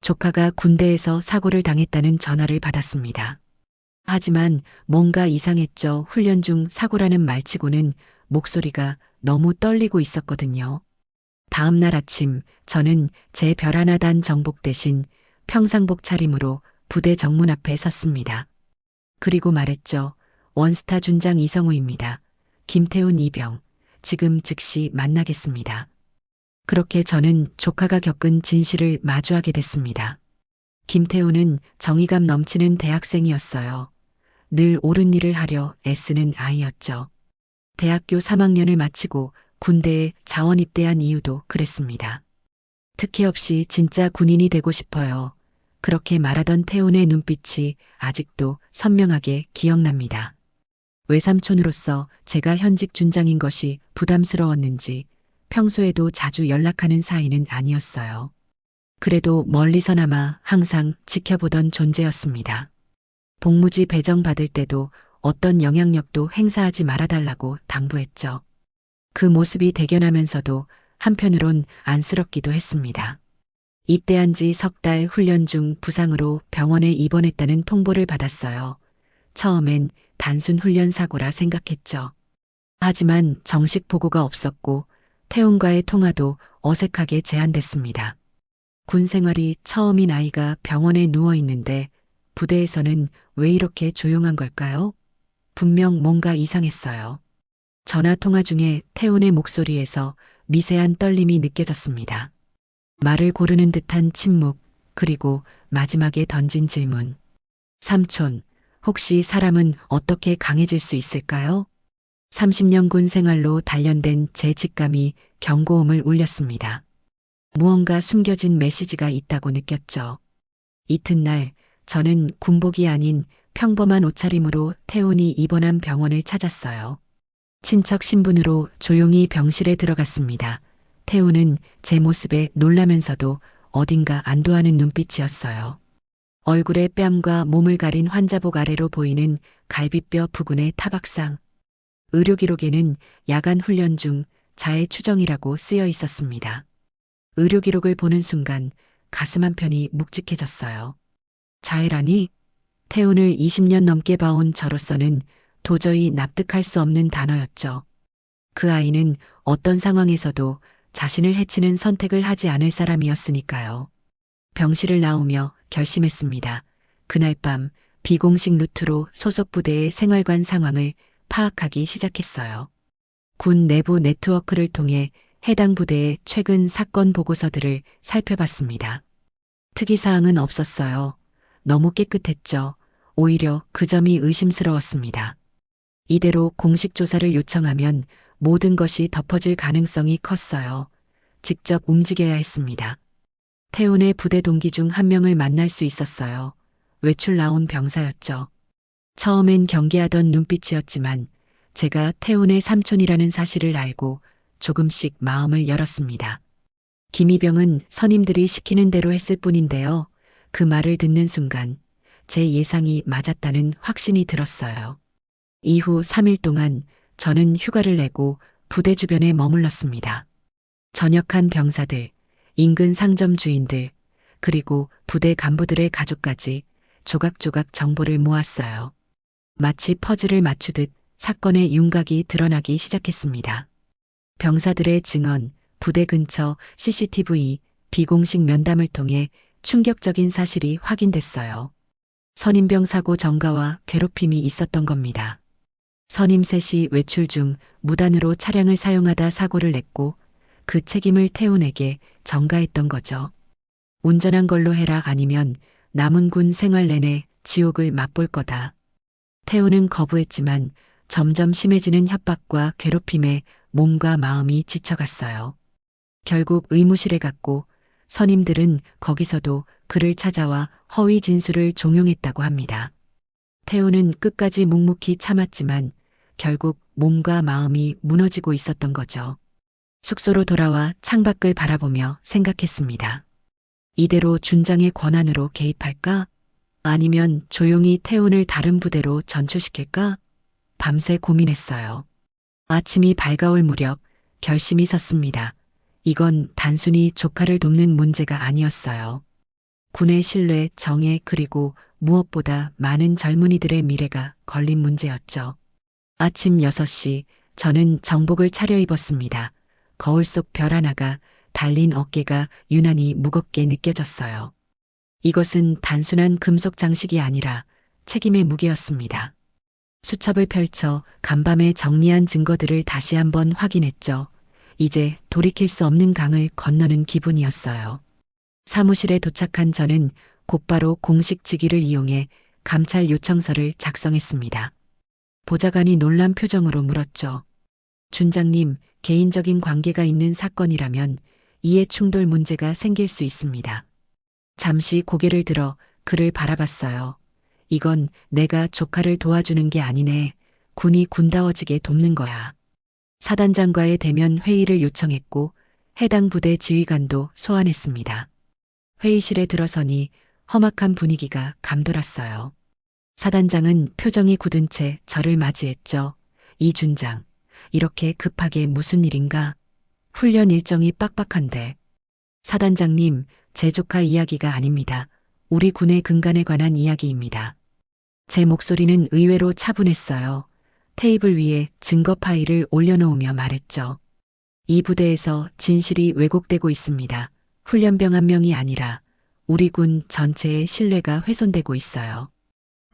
조카가 군대에서 사고를 당했다는 전화를 받았습니다. 하지만 뭔가 이상했죠. 훈련 중 사고라는 말치고는 목소리가 너무 떨리고 있었거든요. 다음 날 아침 저는 제 별 하나 단 정복 대신 평상복 차림으로 부대 정문 앞에 섰습니다. 그리고 말했죠. 원스타 준장 이성우입니다. 김태훈 이병. 지금 즉시 만나겠습니다. 그렇게 저는 조카가 겪은 진실을 마주하게 됐습니다. 김태훈은 정의감 넘치는 대학생이었어요. 늘 옳은 일을 하려 애쓰는 아이였죠. 대학교 3학년을 마치고 군대에 자원 입대한 이유도 그랬습니다. 특혜 없이 진짜 군인이 되고 싶어요. 그렇게 말하던 태훈의 눈빛이 아직도 선명하게 기억납니다. 외삼촌으로서 제가 현직 준장인 것이 부담스러웠는지 평소에도 자주 연락하는 사이는 아니었어요. 그래도 멀리서나마 항상 지켜보던 존재였습니다. 복무지 배정받을 때도 어떤 영향력도 행사하지 말아달라고 당부했죠. 그 모습이 대견하면서도 한편으론 안쓰럽기도 했습니다. 입대한 지 석 달 훈련 중 부상으로 병원에 입원했다는 통보를 받았어요. 처음엔 단순 훈련 사고라 생각했죠. 하지만 정식 보고가 없었고 태훈과의 통화도 어색하게 제한됐습니다. 군 생활이 처음인 아이가 병원에 누워 있는데 부대에서는 왜 이렇게 조용한 걸까요? 분명 뭔가 이상했어요. 전화 통화 중에 태훈의 목소리에서 미세한 떨림이 느껴졌습니다. 말을 고르는 듯한 침묵, 그리고 마지막에 던진 질문. 삼촌, 혹시 사람은 어떻게 강해질 수 있을까요? 30년 군 생활로 단련된 제 직감이 경고음을 울렸습니다. 무언가 숨겨진 메시지가 있다고 느꼈죠. 이튿날 저는 군복이 아닌 평범한 옷차림으로 태훈이 입원한 병원을 찾았어요. 친척 신분으로 조용히 병실에 들어갔습니다. 태훈은 제 모습에 놀라면서도 어딘가 안도하는 눈빛이었어요. 얼굴에 뺨과 몸을 가린 환자복 아래로 보이는 갈비뼈 부근의 타박상. 의료 기록에는 야간 훈련 중 자해 추정이라고 쓰여 있었습니다. 의료 기록을 보는 순간 가슴 한편이 묵직해졌어요. 자해라니? 태훈을 20년 넘게 봐온 저로서는 도저히 납득할 수 없는 단어였죠. 그 아이는 어떤 상황에서도 자신을 해치는 선택을 하지 않을 사람이었으니까요. 병실을 나오며 결심했습니다. 그날 밤 비공식 루트로 소속 부대의 생활관 상황을 파악하기 시작했어요. 군 내부 네트워크를 통해 해당 부대의 최근 사건 보고서들을 살펴봤습니다. 특이사항은 없었어요. 너무 깨끗했죠. 오히려 그 점이 의심스러웠습니다. 이대로 공식 조사를 요청하면 모든 것이 덮어질 가능성이 컸어요. 직접 움직여야 했습니다. 태훈의 부대 동기 중 한 명을 만날 수 있었어요. 외출 나온 병사였죠. 처음엔 경계하던 눈빛이었지만 제가 태훈의 삼촌이라는 사실을 알고 조금씩 마음을 열었습니다. 김이병은 선임들이 시키는 대로 했을 뿐인데요. 그 말을 듣는 순간 제 예상이 맞았다는 확신이 들었어요. 이후 3일 동안 저는 휴가를 내고 부대 주변에 머물렀습니다. 전역한 병사들, 인근 상점 주인들, 그리고 부대 간부들의 가족까지 조각조각 정보를 모았어요. 마치 퍼즐을 맞추듯 사건의 윤곽이 드러나기 시작했습니다. 병사들의 증언, 부대 근처 CCTV, 비공식 면담을 통해 충격적인 사실이 확인됐어요. 선임병 사고 전가와 괴롭힘이 있었던 겁니다. 선임 셋이 외출 중 무단으로 차량을 사용하다 사고를 냈고 그 책임을 태훈에게 전가했던 거죠. 운전한 걸로 해라 아니면 남은 군 생활 내내 지옥을 맛볼 거다. 태훈은 거부했지만 점점 심해지는 협박과 괴롭힘에 몸과 마음이 지쳐갔어요. 결국 의무실에 갔고 선임들은 거기서도 그를 찾아와 허위 진술을 종용했다고 합니다. 태훈은 끝까지 묵묵히 참았지만 결국 몸과 마음이 무너지고 있었던 거죠. 숙소로 돌아와 창밖을 바라보며 생각했습니다. 이대로 준장의 권한으로 개입할까? 아니면 조용히 태훈을 다른 부대로 전출시킬까? 밤새 고민했어요. 아침이 밝아올 무렵 결심이 섰습니다. 이건 단순히 조카를 돕는 문제가 아니었어요. 군의 신뢰, 정예 그리고 무엇보다 많은 젊은이들의 미래가 걸린 문제였죠. 아침 6시 저는 정복을 차려입었습니다. 거울 속 별 하나가 달린 어깨가 유난히 무겁게 느껴졌어요. 이것은 단순한 금속 장식이 아니라 책임의 무게였습니다. 수첩을 펼쳐 간밤에 정리한 증거들을 다시 한번 확인했죠. 이제 돌이킬 수 없는 강을 건너는 기분이었어요. 사무실에 도착한 저는 곧바로 공식 직위를 이용해 감찰 요청서를 작성했습니다. 보좌관이 놀란 표정으로 물었죠. 준장님, 개인적인 관계가 있는 사건이라면 이해 충돌 문제가 생길 수 있습니다. 잠시 고개를 들어 그를 바라봤어요. 이건 내가 조카를 도와주는 게 아니네. 군이 군다워지게 돕는 거야. 사단장과의 대면 회의를 요청했고 해당 부대 지휘관도 소환했습니다. 회의실에 들어서니 험악한 분위기가 감돌았어요. 사단장은 표정이 굳은 채 저를 맞이했죠. 이 준장, 이렇게 급하게 무슨 일인가? 훈련 일정이 빡빡한데. 사단장님, 제 조카 이야기가 아닙니다. 우리 군의 근간에 관한 이야기입니다. 제 목소리는 의외로 차분했어요. 테이블 위에 증거 파일을 올려놓으며 말했죠. 이 부대에서 진실이 왜곡되고 있습니다. 훈련병 한 명이 아니라 우리 군 전체의 신뢰가 훼손되고 있어요.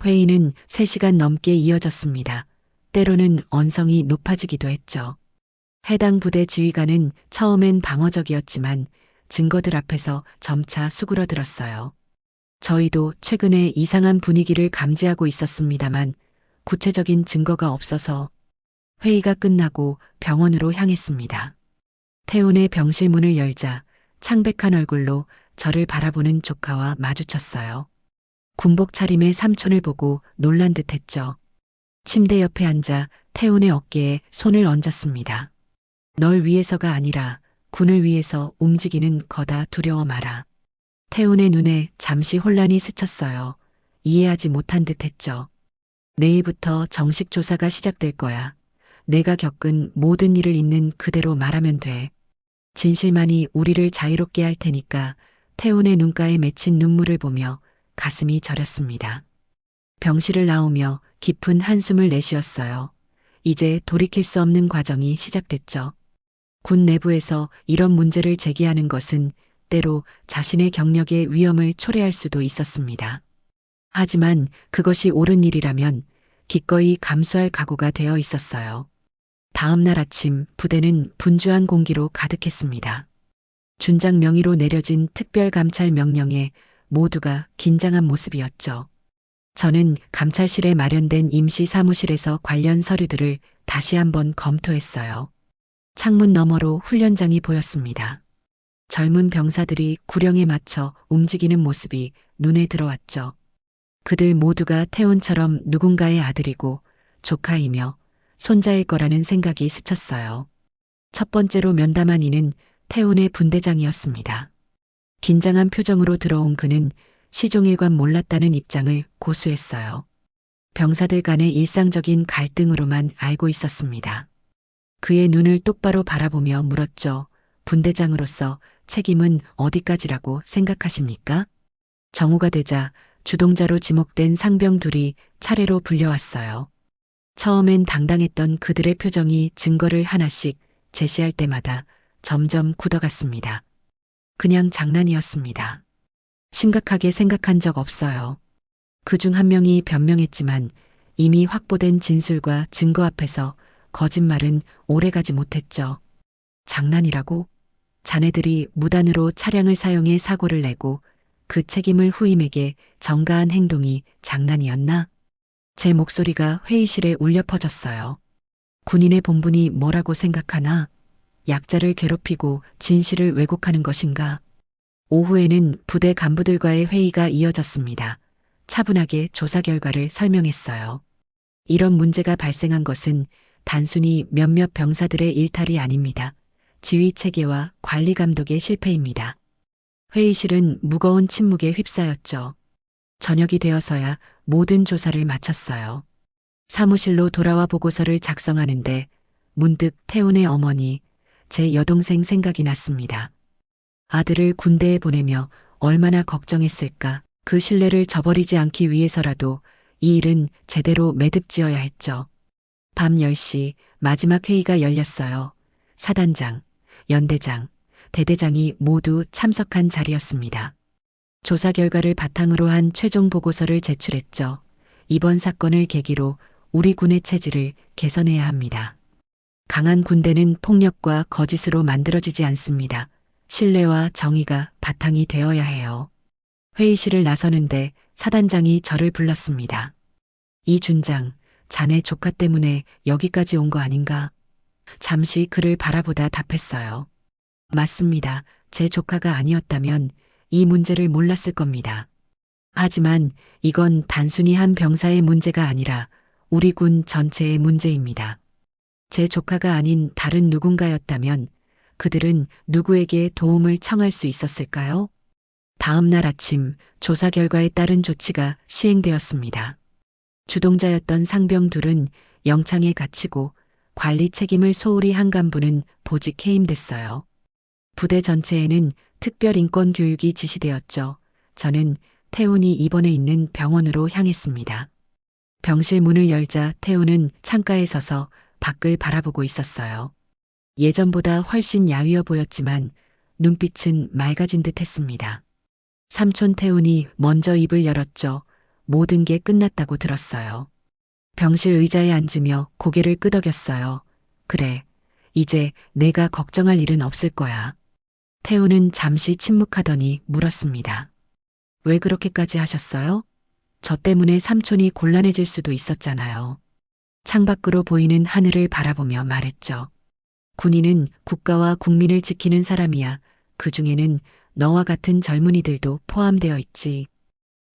회의는 3시간 넘게 이어졌습니다. 때로는 언성이 높아지기도 했죠. 해당 부대 지휘관은 처음엔 방어적이었지만 증거들 앞에서 점차 수그러들었어요. 저희도 최근에 이상한 분위기를 감지하고 있었습니다만 구체적인 증거가 없어서 회의가 끝나고 병원으로 향했습니다. 태운의 병실 문을 열자 창백한 얼굴로 저를 바라보는 조카와 마주쳤어요. 군복 차림의 삼촌을 보고 놀란 듯 했죠. 침대 옆에 앉아 태운의 어깨에 손을 얹었습니다. 널 위해서가 아니라 군을 위해서 움직이는 거다 두려워 마라. 태운의 눈에 잠시 혼란이 스쳤어요. 이해하지 못한 듯 했죠. 내일부터 정식 조사가 시작될 거야. 내가 겪은 모든 일을 있는 그대로 말하면 돼. 진실만이 우리를 자유롭게 할 테니까. 태운의 눈가에 맺힌 눈물을 보며 가슴이 저렸습니다. 병실을 나오며 깊은 한숨을 내쉬었어요. 이제 돌이킬 수 없는 과정이 시작됐죠. 군 내부에서 이런 문제를 제기하는 것은 때로 자신의 경력의 위험을 초래할 수도 있었습니다. 하지만 그것이 옳은 일이라면 기꺼이 감수할 각오가 되어 있었어요. 다음 날 아침 부대는 분주한 공기로 가득했습니다. 준장 명의로 내려진 특별감찰 명령에 모두가 긴장한 모습이었죠. 저는 감찰실에 마련된 임시 사무실에서 관련 서류들을 다시 한번 검토했어요. 창문 너머로 훈련장이 보였습니다. 젊은 병사들이 구령에 맞춰 움직이는 모습이 눈에 들어왔죠. 그들 모두가 태운처럼 누군가의 아들이고 조카이며 손자일 거라는 생각이 스쳤어요. 첫 번째로 면담한 이는 태운의 분대장이었습니다. 긴장한 표정으로 들어온 그는 시종일관 몰랐다는 입장을 고수했어요. 병사들 간의 일상적인 갈등으로만 알고 있었습니다. 그의 눈을 똑바로 바라보며 물었죠. 분대장으로서 책임은 어디까지라고 생각하십니까? 정오가 되자 주동자로 지목된 상병 둘이 차례로 불려왔어요. 처음엔 당당했던 그들의 표정이 증거를 하나씩 제시할 때마다 점점 굳어갔습니다. 그냥 장난이었습니다. 심각하게 생각한 적 없어요. 그중 한 명이 변명했지만 이미 확보된 진술과 증거 앞에서 거짓말은 오래가지 못했죠. 장난이라고? 자네들이 무단으로 차량을 사용해 사고를 내고 그 책임을 후임에게 전가한 행동이 장난이었나? 제 목소리가 회의실에 울려 퍼졌어요. 군인의 본분이 뭐라고 생각하나? 약자를 괴롭히고 진실을 왜곡하는 것인가? 오후에는 부대 간부들과의 회의가 이어졌습니다. 차분하게 조사 결과를 설명했어요. 이런 문제가 발생한 것은 단순히 몇몇 병사들의 일탈이 아닙니다. 지휘 체계와 관리 감독의 실패입니다. 회의실은 무거운 침묵에 휩싸였죠. 저녁이 되어서야 모든 조사를 마쳤어요. 사무실로 돌아와 보고서를 작성하는데 문득 태운의 어머니, 제 여동생 생각이 났습니다. 아들을 군대에 보내며 얼마나 걱정했을까. 그 신뢰를 저버리지 않기 위해서라도 이 일은 제대로 매듭지어야 했죠. 밤 10시 마지막 회의가 열렸어요. 사단장, 연대장, 대대장이 모두 참석한 자리였습니다. 조사 결과를 바탕으로 한 최종 보고서를 제출했죠. 이번 사건을 계기로 우리 군의 체질을 개선해야 합니다. 강한 군대는 폭력과 거짓으로 만들어지지 않습니다. 신뢰와 정의가 바탕이 되어야 해요. 회의실을 나서는데 사단장이 저를 불렀습니다. 이 준장, 자네 조카 때문에 여기까지 온 거 아닌가? 잠시 그를 바라보다 답했어요. 맞습니다. 제 조카가 아니었다면 이 문제를 몰랐을 겁니다. 하지만 이건 단순히 한 병사의 문제가 아니라 우리 군 전체의 문제입니다. 제 조카가 아닌 다른 누군가였다면 그들은 누구에게 도움을 청할 수 있었을까요? 다음 날 아침 조사 결과에 따른 조치가 시행되었습니다. 주동자였던 상병 둘은 영창에 갇히고 관리 책임을 소홀히 한 간부는 보직 해임됐어요. 부대 전체에는 특별 인권 교육이 지시되었죠. 저는 태훈이 입원해 있는 병원으로 향했습니다. 병실 문을 열자 태훈은 창가에 서서 밖을 바라보고 있었어요. 예전보다 훨씬 야위어 보였지만 눈빛은 맑아진 듯 했습니다. 삼촌 태훈이 먼저 입을 열었죠. 모든 게 끝났다고 들었어요. 병실 의자에 앉으며 고개를 끄덕였어요. 그래, 이제 내가 걱정할 일은 없을 거야. 태훈은 잠시 침묵하더니 물었습니다. 왜 그렇게까지 하셨어요? 저 때문에 삼촌이 곤란해질 수도 있었잖아요. 창밖으로 보이는 하늘을 바라보며 말했죠. 군인은 국가와 국민을 지키는 사람이야. 그 중에는 너와 같은 젊은이들도 포함되어 있지.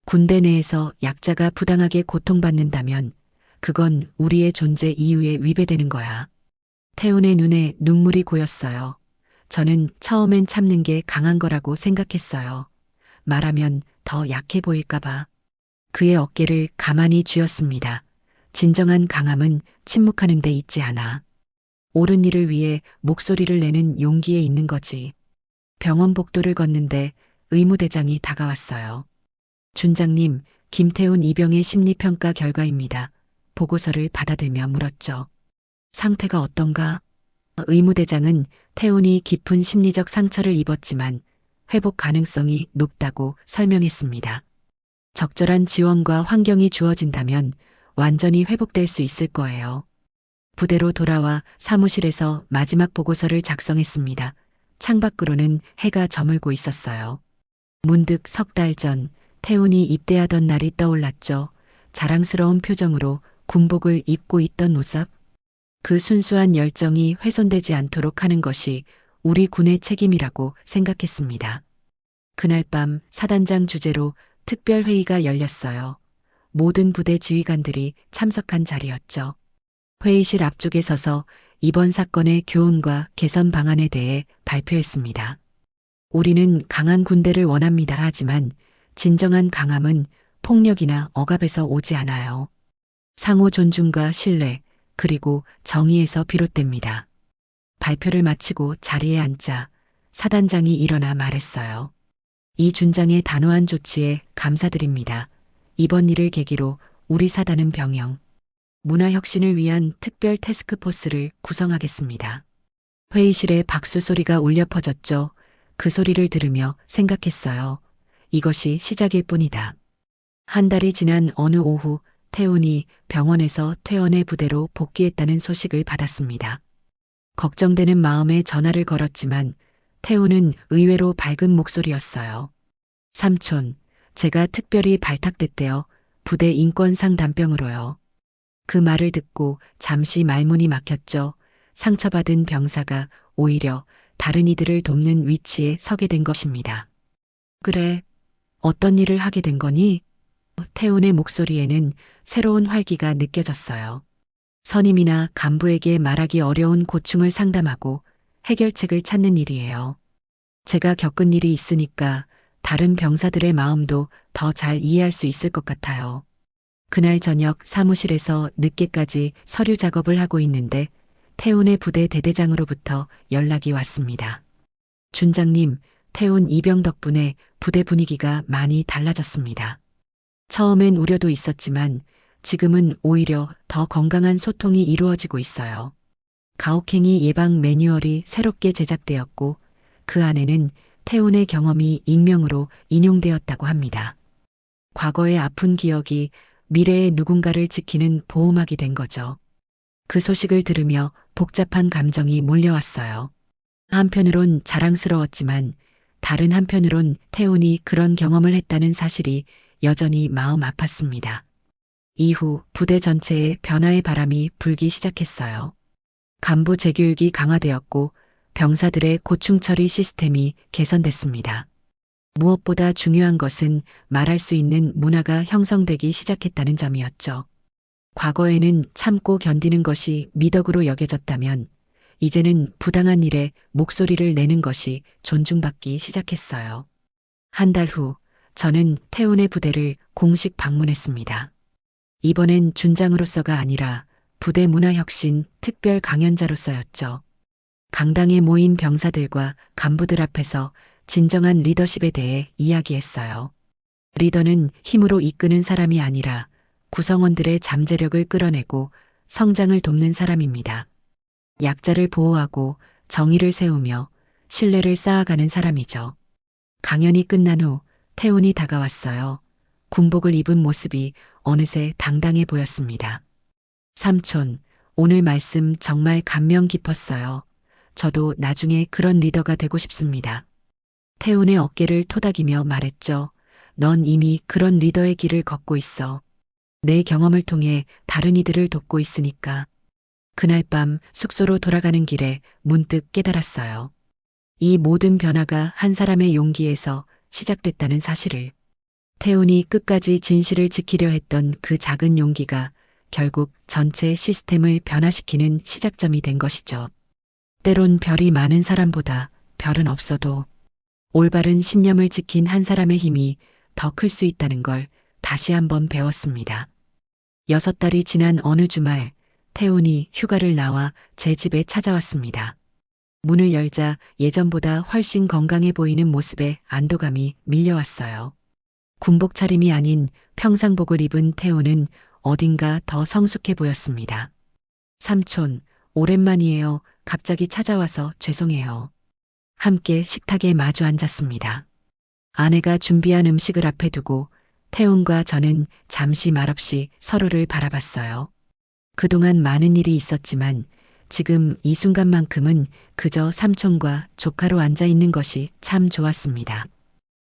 군대 내에서 약자가 부당하게 고통받는다면 그건 우리의 존재 이유에 위배되는 거야. 태훈의 눈에 눈물이 고였어요. 저는 처음엔 참는 게 강한 거라고 생각했어요. 말하면 더 약해 보일까봐. 그의 어깨를 가만히 쥐었습니다. 진정한 강함은 침묵하는 데 있지 않아. 옳은 일을 위해 목소리를 내는 용기에 있는 거지. 병원 복도를 걷는데 의무대장이 다가왔어요. 준장님, 김태훈 이병의 심리평가 결과입니다. 보고서를 받아들며 물었죠. 상태가 어떤가? 의무대장은 태훈이 깊은 심리적 상처를 입었지만 회복 가능성이 높다고 설명했습니다. 적절한 지원과 환경이 주어진다면 완전히 회복될 수 있을 거예요. 부대로 돌아와 사무실에서 마지막 보고서를 작성했습니다. 창밖으로는 해가 저물고 있었어요. 문득 석 달 전 태훈이 입대하던 날이 떠올랐죠. 자랑스러운 표정으로 군복을 입고 있던 모습. 그 순수한 열정이 훼손되지 않도록 하는 것이 우리 군의 책임이라고 생각했습니다. 그날 밤 사단장 주재로 특별회의가 열렸어요. 모든 부대 지휘관들이 참석한 자리였죠. 회의실 앞쪽에 서서 이번 사건의 교훈과 개선 방안에 대해 발표했습니다. 우리는 강한 군대를 원합니다. 하지만 진정한 강함은 폭력이나 억압에서 오지 않아요. 상호 존중과 신뢰, 그리고 정의에서 비롯됩니다. 발표를 마치고 자리에 앉자 사단장이 일어나 말했어요. 이 준장의 단호한 조치에 감사드립니다. 이번 일을 계기로 우리 사단은 병영, 문화혁신을 위한 특별 태스크포스를 구성하겠습니다. 회의실에 박수 소리가 울려 퍼졌죠. 그 소리를 들으며 생각했어요. 이것이 시작일 뿐이다. 한 달이 지난 어느 오후 태훈이 병원에서 퇴원해 부대로 복귀했다는 소식을 받았습니다. 걱정되는 마음에 전화를 걸었지만 태훈은 의외로 밝은 목소리였어요. 삼촌, 제가 특별히 발탁됐대요. 부대 인권상 단병으로요. 그 말을 듣고 잠시 말문이 막혔죠. 상처받은 병사가 오히려 다른 이들을 돕는 위치에 서게 된 것입니다. 그래, 어떤 일을 하게 된 거니? 태훈의 목소리에는 새로운 활기가 느껴졌어요. 선임이나 간부에게 말하기 어려운 고충을 상담하고 해결책을 찾는 일이에요. 제가 겪은 일이 있으니까 다른 병사들의 마음도 더 잘 이해할 수 있을 것 같아요. 그날 저녁 사무실에서 늦게까지 서류 작업을 하고 있는데 태훈의 부대 대대장으로부터 연락이 왔습니다. 준장님, 태훈 이병 덕분에 부대 분위기가 많이 달라졌습니다. 처음엔 우려도 있었지만 지금은 오히려 더 건강한 소통이 이루어지고 있어요. 가혹행위 예방 매뉴얼이 새롭게 제작되었고 그 안에는 태운의 경험이 익명으로 인용되었다고 합니다. 과거의 아픈 기억이 미래의 누군가를 지키는 보호막이 된 거죠. 그 소식을 들으며 복잡한 감정이 몰려왔어요. 한편으론 자랑스러웠지만 다른 한편으론 태운이 그런 경험을 했다는 사실이 여전히 마음 아팠습니다. 이후 부대 전체에 변화의 바람이 불기 시작했어요. 간부 재교육이 강화되었고 병사들의 고충 처리 시스템이 개선됐습니다. 무엇보다 중요한 것은 말할 수 있는 문화가 형성되기 시작했다는 점이었죠. 과거에는 참고 견디는 것이 미덕으로 여겨졌다면 이제는 부당한 일에 목소리를 내는 것이 존중받기 시작했어요. 한 달 후 저는 태운의 부대를 공식 방문했습니다. 이번엔 준장으로서가 아니라 부대 문화혁신 특별 강연자로서였죠. 강당에 모인 병사들과 간부들 앞에서 진정한 리더십에 대해 이야기했어요. 리더는 힘으로 이끄는 사람이 아니라 구성원들의 잠재력을 끌어내고 성장을 돕는 사람입니다. 약자를 보호하고 정의를 세우며 신뢰를 쌓아가는 사람이죠. 강연이 끝난 후 태운이 다가왔어요. 군복을 입은 모습이 어느새 당당해 보였습니다. 삼촌, 오늘 말씀 정말 감명 깊었어요. 저도 나중에 그런 리더가 되고 싶습니다. 태운의 어깨를 토닥이며 말했죠. 넌 이미 그런 리더의 길을 걷고 있어. 내 경험을 통해 다른 이들을 돕고 있으니까. 그날 밤 숙소로 돌아가는 길에 문득 깨달았어요. 이 모든 변화가 한 사람의 용기에서 시작됐다는 사실을. 태운이 끝까지 진실을 지키려 했던 그 작은 용기가 결국 전체 시스템을 변화시키는 시작점이 된 것이죠. 때론 별이 많은 사람보다 별은 없어도 올바른 신념을 지킨 한 사람의 힘이 더 클 수 있다는 걸 다시 한번 배웠습니다. 6달이 지난 어느 주말, 태운이 휴가를 나와 제 집에 찾아왔습니다. 문을 열자 예전보다 훨씬 건강해 보이는 모습에 안도감이 밀려왔어요. 군복 차림이 아닌 평상복을 입은 태운은 어딘가 더 성숙해 보였습니다. 삼촌, 오랜만이에요. 갑자기 찾아와서 죄송해요. 함께 식탁에 마주 앉았습니다. 아내가 준비한 음식을 앞에 두고 태운과 저는 잠시 말없이 서로를 바라봤어요. 그동안 많은 일이 있었지만 지금 이 순간만큼은 그저 삼촌과 조카로 앉아 있는 것이 참 좋았습니다.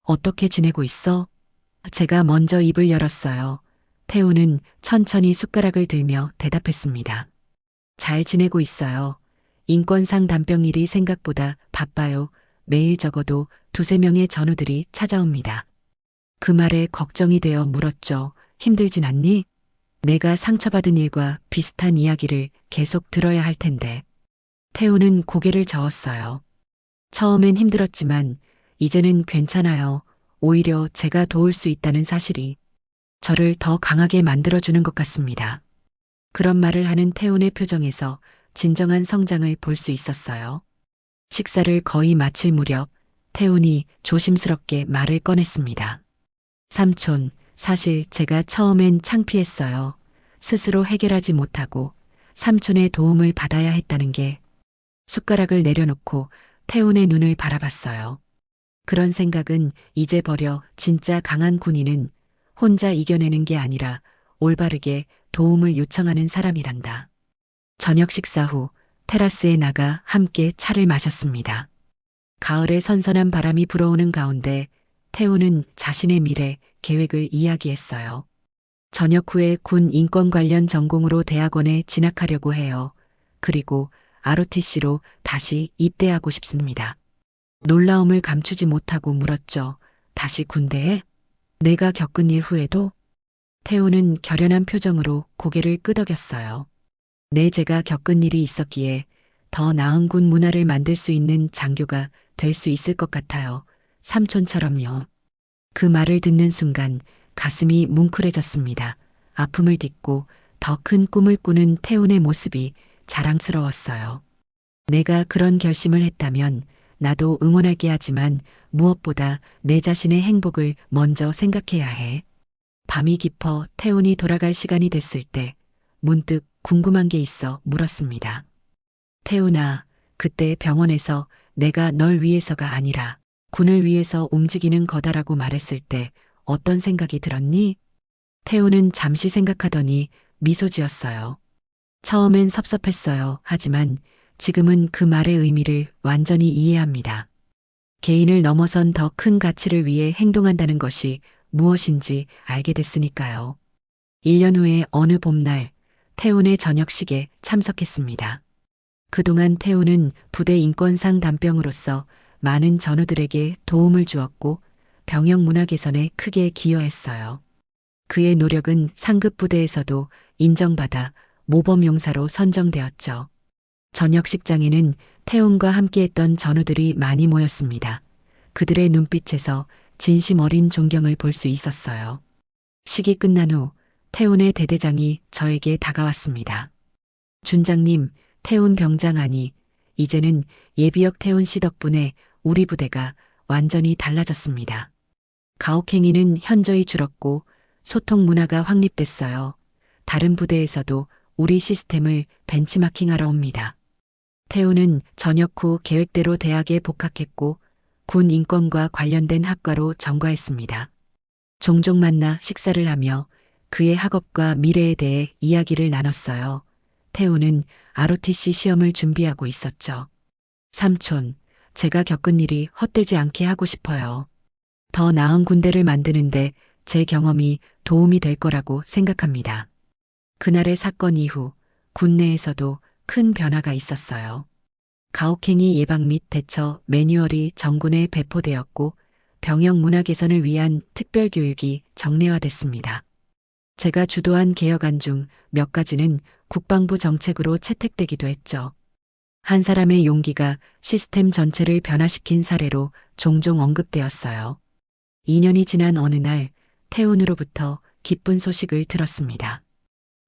어떻게 지내고 있어? 제가 먼저 입을 열었어요. 태우는 천천히 숟가락을 들며 대답했습니다. 잘 지내고 있어요. 인권상 단병일이 생각보다 바빠요. 매일 적어도 2~3명의 전우들이 찾아옵니다. 그 말에 걱정이 되어 물었죠. 힘들진 않니? 내가 상처받은 일과 비슷한 이야기를 계속 들어야 할 텐데. 태우는 고개를 저었어요. 처음엔 힘들었지만 이제는 괜찮아요. 오히려 제가 도울 수 있다는 사실이 저를 더 강하게 만들어주는 것 같습니다. 그런 말을 하는 태운의 표정에서 진정한 성장을 볼 수 있었어요. 식사를 거의 마칠 무렵 태운이 조심스럽게 말을 꺼냈습니다. 삼촌, 사실 제가 처음엔 창피했어요. 스스로 해결하지 못하고 삼촌의 도움을 받아야 했다는 게. 숟가락을 내려놓고 태운의 눈을 바라봤어요. 그런 생각은 이제 버려. 진짜 강한 군인은 혼자 이겨내는 게 아니라 올바르게 도움을 요청하는 사람이란다. 저녁 식사 후 테라스에 나가 함께 차를 마셨습니다. 가을의 선선한 바람이 불어오는 가운데 태우는 자신의 미래 계획을 이야기했어요. 전역 후에 군 인권 관련 전공으로 대학원에 진학하려고 해요. 그리고 ROTC로 다시 입대하고 싶습니다. 놀라움을 감추지 못하고 물었죠. 다시 군대에? 내가 겪은 일 후에도? 태우는 결연한 표정으로 고개를 끄덕였어요. 네, 제가 겪은 일이 있었기에 더 나은 군 문화를 만들 수 있는 장교가 될 수 있을 것 같아요. 삼촌처럼요. 그 말을 듣는 순간 가슴이 뭉클해졌습니다. 아픔을 딛고 더 큰 꿈을 꾸는 태운의 모습이 자랑스러웠어요. 내가 그런 결심을 했다면 나도 응원할게 하지만 무엇보다 내 자신의 행복을 먼저 생각해야 해. 밤이 깊어 태훈이 돌아갈 시간이 됐을 때 문득 궁금한 게 있어 물었습니다. 태훈아, 그때 병원에서 내가 널 위해서가 아니라 군을 위해서 움직이는 거다라고 말했을 때 어떤 생각이 들었니? 태훈은 잠시 생각하더니 미소 지었어요. 처음엔 섭섭했어요. 하지만 지금은 그 말의 의미를 완전히 이해합니다. 개인을 넘어선 더 큰 가치를 위해 행동한다는 것이 무엇인지 알게 됐으니까요. 1년 후에 어느 봄날 태훈의 저녁식에 참석했습니다. 그동안 태훈은 부대 인권상 단병으로서 많은 전우들에게 도움을 주었고 병영 문화 개선에 크게 기여했어요. 그의 노력은 상급 부대에서도 인정받아 모범용사로 선정되었죠. 저녁식장에는 태훈과 함께했던 전우들이 많이 모였습니다. 그들의 눈빛에서 진심 어린 존경을 볼 수 있었어요. 식이 끝난 후 태훈의 대대장이 저에게 다가왔습니다. 준장님, 태훈 병장 아니, 이제는 예비역 태훈 씨 덕분에 우리 부대가 완전히 달라졌습니다. 가혹행위는 현저히 줄었고 소통 문화가 확립됐어요. 다른 부대에서도 우리 시스템을 벤치마킹하러 옵니다. 태훈은 전역 후 계획대로 대학에 복학했고 군 인권과 관련된 학과로 전과했습니다. 종종 만나 식사를 하며 그의 학업과 미래에 대해 이야기를 나눴어요. 태훈은 ROTC 시험을 준비하고 있었죠. 삼촌, 제가 겪은 일이 헛되지 않게 하고 싶어요. 더 나은 군대를 만드는데 제 경험이 도움이 될 거라고 생각합니다. 그날의 사건 이후 군 내에서도 큰 변화가 있었어요. 가혹행위 예방 및 대처 매뉴얼이 전군에 배포되었고 병영 문화 개선을 위한 특별 교육이 정례화됐습니다. 제가 주도한 개혁안 중 몇 가지는 국방부 정책으로 채택되기도 했죠. 한 사람의 용기가 시스템 전체를 변화시킨 사례로 종종 언급되었어요. 2년이 지난 어느 날 태훈으로부터 기쁜 소식을 들었습니다.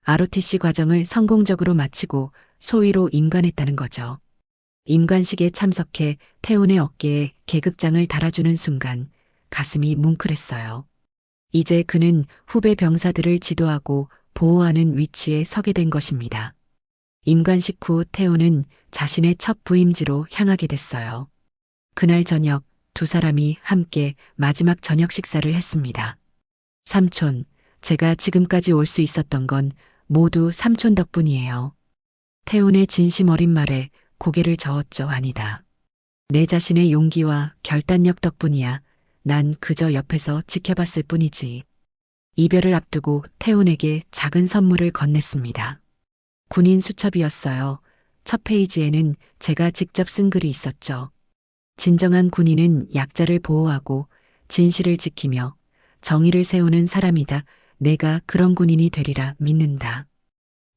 ROTC 과정을 성공적으로 마치고 소위로 임관했다는 거죠. 임관식에 참석해 태훈의 어깨에 계급장을 달아주는 순간 가슴이 뭉클했어요. 이제 그는 후배 병사들을 지도하고 보호하는 위치에 서게 된 것입니다. 임관식 후 태훈은 자신의 첫 부임지로 향하게 됐어요. 그날 저녁 두 사람이 함께 마지막 저녁 식사를 했습니다. 삼촌, 제가 지금까지 올 수 있었던 건 모두 삼촌 덕분이에요. 태훈의 진심 어린 말에 고개를 저었죠. 아니다. 내 자신의 용기와 결단력 덕분이야. 난 그저 옆에서 지켜봤을 뿐이지. 이별을 앞두고 태훈에게 작은 선물을 건넸습니다. 군인 수첩이었어요. 첫 페이지에는 제가 직접 쓴 글이 있었죠. 진정한 군인은 약자를 보호하고 진실을 지키며 정의를 세우는 사람이다. 내가 그런 군인이 되리라 믿는다.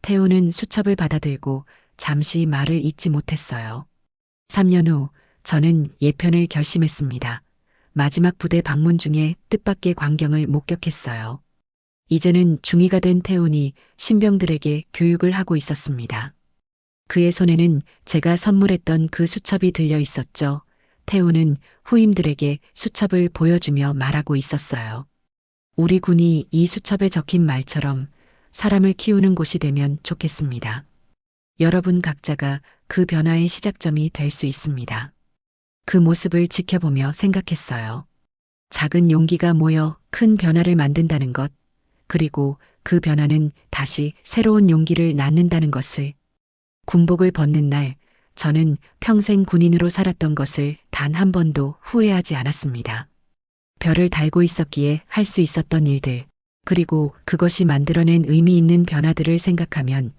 태훈은 수첩을 받아들고 잠시 말을 잇지 못했어요. 3년 후 저는 예편을 결심했습니다. 마지막 부대 방문 중에 뜻밖의 광경을 목격했어요. 이제는 중위가 된 태훈이 신병들에게 교육을 하고 있었습니다. 그의 손에는 제가 선물했던 그 수첩이 들려 있었죠. 태훈은 후임들에게 수첩을 보여주며 말하고 있었어요. 우리 군이 이 수첩에 적힌 말처럼 사람을 키우는 곳이 되면 좋겠습니다. 여러분 각자가 그 변화의 시작점이 될 수 있습니다. 그 모습을 지켜보며 생각했어요. 작은 용기가 모여 큰 변화를 만든다는 것, 그리고 그 변화는 다시 새로운 용기를 낳는다는 것을. 군복을 벗는 날, 저는 평생 군인으로 살았던 것을 단 한 번도 후회하지 않았습니다. 별을 달고 있었기에 할 수 있었던 일들, 그리고 그것이 만들어낸 의미 있는 변화들을 생각하면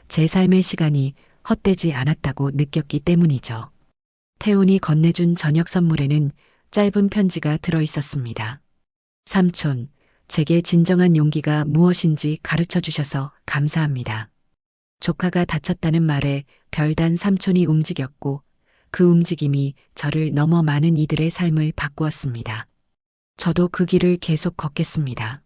제 삶의 시간이 헛되지 않았다고 느꼈기 때문이죠. 태훈이 건네준 저녁 선물에는 짧은 편지가 들어 있었습니다. 삼촌, 제게 진정한 용기가 무엇인지 가르쳐 주셔서 감사합니다. 조카가 다쳤다는 말에 별단 삼촌이 움직였고 그 움직임이 저를 넘어 많은 이들의 삶을 바꾸었습니다. 저도 그 길을 계속 걷겠습니다.